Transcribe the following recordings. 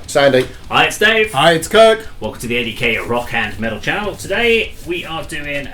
Sandy. Hi, it's Dave. Hi, it's Kirk. Welcome to the A.D.K. Rock and Metal channel. Today we are doing,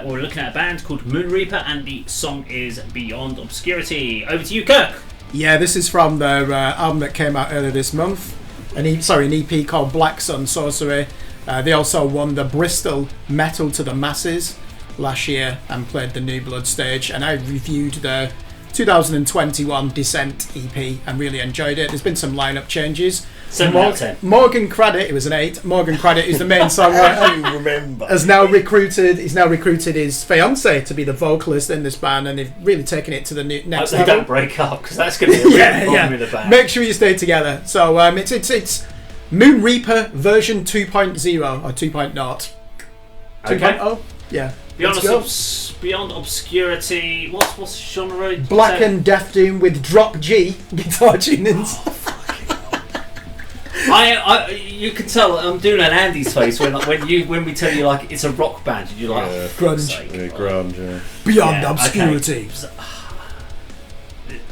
we're looking at a band called Moon Reaper, and the song is Beyond Obscurity. Over to you, Kirk. Yeah, this is from their album that came out earlier this month. An EP called Black Sun Sorcery. They also won the Bristol Metal to the Masses last year and played the New Blood stage. And I reviewed their 2021 Descent EP and really enjoyed it. There's been some lineup changes. 7 out of 10. Morgan Craddock, it was an 8. Morgan Craddock, who's the main songwriter, he's now recruited his fiancée to be the vocalist in this band, and they've really taken it to the next They level. don't break up, because that's going to be a real problem in the band. Make sure you stay together. So it's Moon Reaper version 2.0 or 2.0. Okay. 2.0? Yeah. Beyond Obscurity, what's the genre? Black and Death Doom with Drop G guitar tunings. You can tell I'm doing an Andy's face when we tell you like it's a rock band and you're like grunge. Grunge, yeah. Beyond Obscurity. Okay.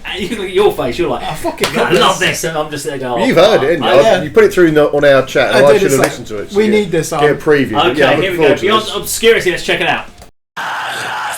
And you look at your face, you're like, I love this, and I'm just there going, You've heard it, didn't you? You put it through on our chat, and I should have listened to it. So we need this on. Get a preview. Okay, yeah, here we go. Beyond Obscurity, let's check it out. Our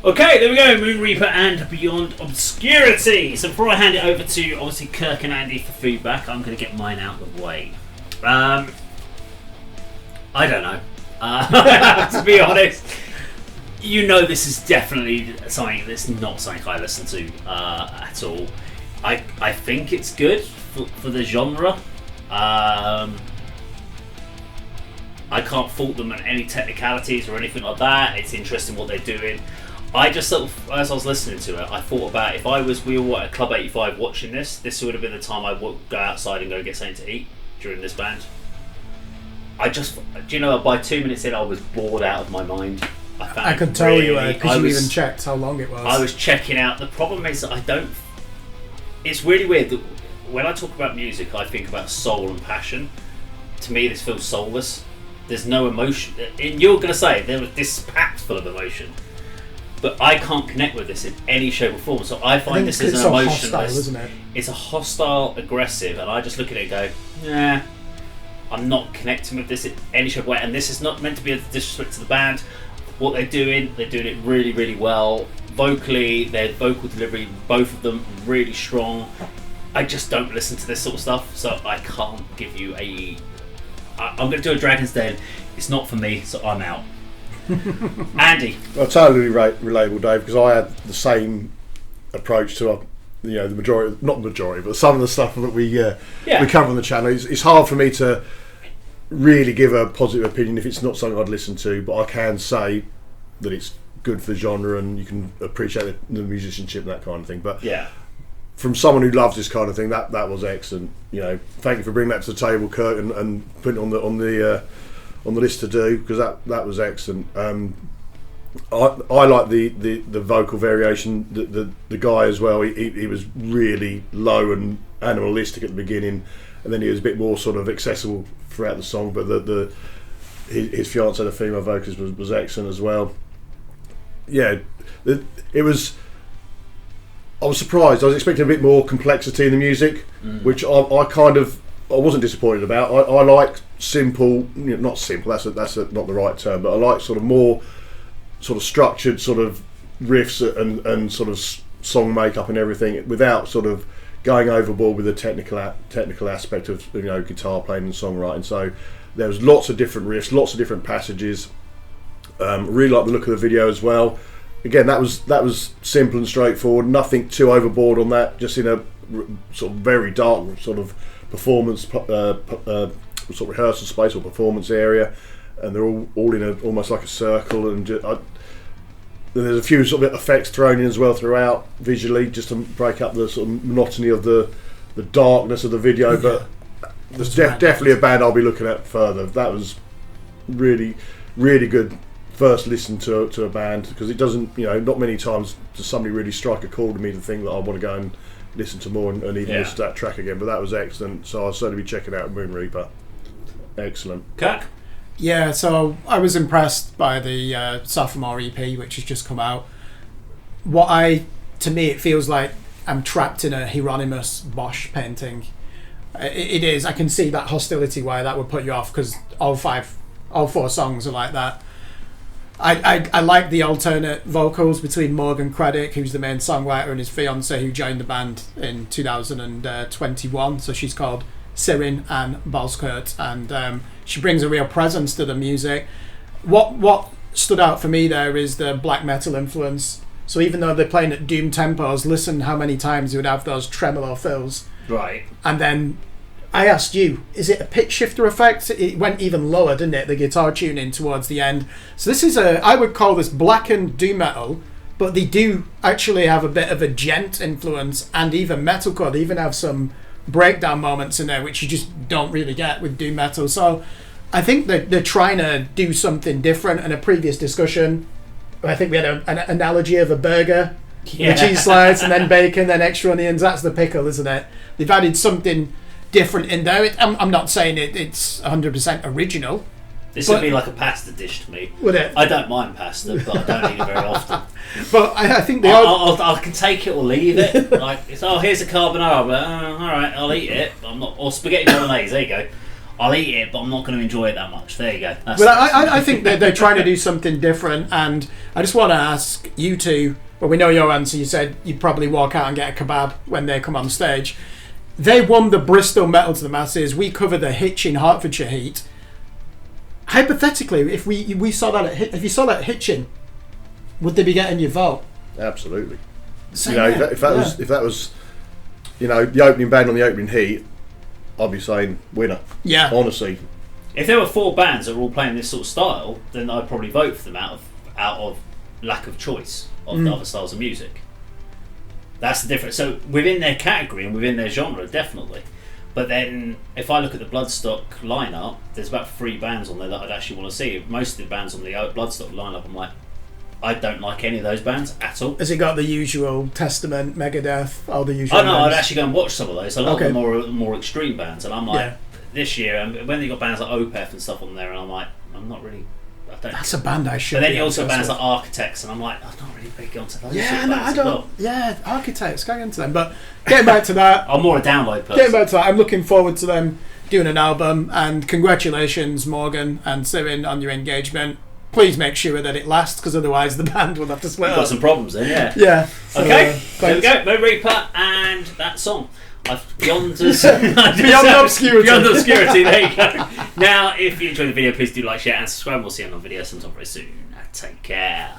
Okay, there we go. Moon Reaper and Beyond Obscurity. So before I hand it over to obviously Kirk and Andy for feedback, I'm going to get mine out of the way. I don't know. To be honest, you know, this is definitely something that's not something I listen to at all. I think it's good for the genre. I can't fault them on any technicalities or anything like that. It's interesting what they're doing. I just sort of, as I was listening to it, I thought about if we were at Club 85 watching this would have been the time I would go outside and go get something to eat during this band. By 2 minutes in, I was bored out of my mind. I could tell you because you even checked how long it was. I was checking out. The problem is that it's really weird that when I talk about music, I think about soul and passion. To me, this feels soulless. There's no emotion. And you're going to say this is packed full of emotion. But I can't connect with this in any shape or form. So I find this as an emotionless. Hostile, isn't it? It's a hostile, aggressive, and I just look at it and go, nah, I'm not connecting with this in any shape or way. And this is not meant to be a disrespect to the band. What they're doing it really, really well. Vocally, their vocal delivery, both of them, really strong. I just don't listen to this sort of stuff, so I can't give you I'm going to do a Dragon's Den. It's not for me, so I'm out. Andy. Well, totally relatable, Dave, because I had the same approach to the majority, not the majority, but some of the stuff that we cover on the channel. It's hard for me to really give a positive opinion if it's not something I'd listen to, but I can say that it's good for the genre and you can appreciate the musicianship and that kind of thing. But yeah, from someone who loves this kind of thing, that was excellent. Thank you for bringing that to the table, Kirk, and putting it on the list to do, because that was excellent. I like the vocal variation. The guy as well. He was really low and animalistic at the beginning, and then he was a bit more sort of accessible throughout the song. But his fiancée, the female vocalist, was excellent as well. Yeah, it was. I was surprised. I was expecting a bit more complexity in the music, which I wasn't disappointed about. I like simple, not simple. That's not the right term, but I like sort of more sort of structured sort of riffs and sort of song makeup and everything, without sort of going overboard with the technical aspect of guitar playing and songwriting. So there was lots of different riffs, lots of different passages. Really like the look of the video as well. Again, that was simple and straightforward. Nothing too overboard on that. Just in a sort of very dark sort of performance, sort of rehearsal space or performance area, and they're all in almost like a circle. And there's a few sort of effects thrown in as well throughout visually, just to break up the sort of monotony of the darkness of the video. But there's definitely a band I'll be looking at further. That was really, really good first listen to a band, because it doesn't, not many times does somebody really strike a chord with me to think that I want to go and listen to more and even listen to that track again. But that was excellent, so I'll certainly be checking out Moon Reaper. Excellent. Kirk? Yeah, so I was impressed by the sophomore EP, which has just come out. To me, it feels like I'm trapped in a Hieronymus Bosch painting. It is. I can see that hostility why that would put you off, because all four songs are like that. I like the alternate vocals between Morgan Craddock, who's the main songwriter, and his fiancée, who joined the band in 2021. So she's called Sirin Ann Balskert, and she brings a real presence to the music. What stood out for me there is the black metal influence. So even though they're playing at doom tempos, listen how many times you would have those tremolo fills. Right. And then I asked you, is it a pitch shifter effect? It went even lower, didn't it? The guitar tuning towards the end. So this is I would call this blackened doom metal, but they do actually have a bit of a gent influence, and even metalcore. They even have some breakdown moments in there, which you just don't really get with doom metal. So I think that they're trying to do something different. In a previous discussion, I think we had an analogy of a burger, with cheese slices and then bacon, then extra onions. That's the pickle, isn't it? They've added something different in there. I'm not saying it's 100% original. This would be like a pasta dish to me. Would it? I don't mind pasta, but I don't eat it very often. But I think I can take it or leave it. Like, here's a carbonara, but all right, I'll eat it. I'm not, or spaghetti bolognese. There you go. I'll eat it, but I'm not going to enjoy it that much. There you go. Well, I think they're trying to do something different, and I just want to ask you two. Well, we know your answer. You said you'd probably walk out and get a kebab when they come on stage. They won the Bristol Metal to the Masses. We covered the Hitchin Hertfordshire heat. Hypothetically, if we saw that if you saw that at Hitchin, would they be getting your vote? Absolutely. Same You know, here. if that was, you know, the opening band on the opening heat, I'd be saying winner. Yeah. Honestly. If there were 4 bands that were all playing this sort of style, then I'd probably vote for them out of lack of choice of the other styles of music. That's the difference. So within their category and within their genre, definitely. But then if I look at the Bloodstock lineup, there's about 3 bands on there that I'd actually want to see. Most of the bands on the Bloodstock lineup, I'm like, I don't like any of those bands at all. Has it got the usual Testament, Megadeth, all the usual? Oh no, bands? I'd actually go and watch some of those. A lot Okay. of the more extreme bands, and I'm like, this year, and when they got bands like Opeth and stuff on there, and I'm like, I'm not really. I don't. That's a band I should. But then be you also have bands obsessed like Architects, and I'm like, I'm not really big onto those. with. sort Yeah, of no, bands I as don't. well. Yeah, Architects, going into them. But getting back to that, I'm more a download person. getting back to that, I'm looking forward to them doing an album. And congratulations, Morgan and Sirin, on your engagement. Please make sure that it lasts, because otherwise the band will have to split We've got up. some problems then, yeah. Yeah. So, Okay, there we thanks. go. Mo Reaper and that song. Beyond Obscurity. Beyond Obscurity, there you go. Now, if you enjoyed the video, please do like, share, and subscribe. We'll see you on the video sometime very soon. Take care.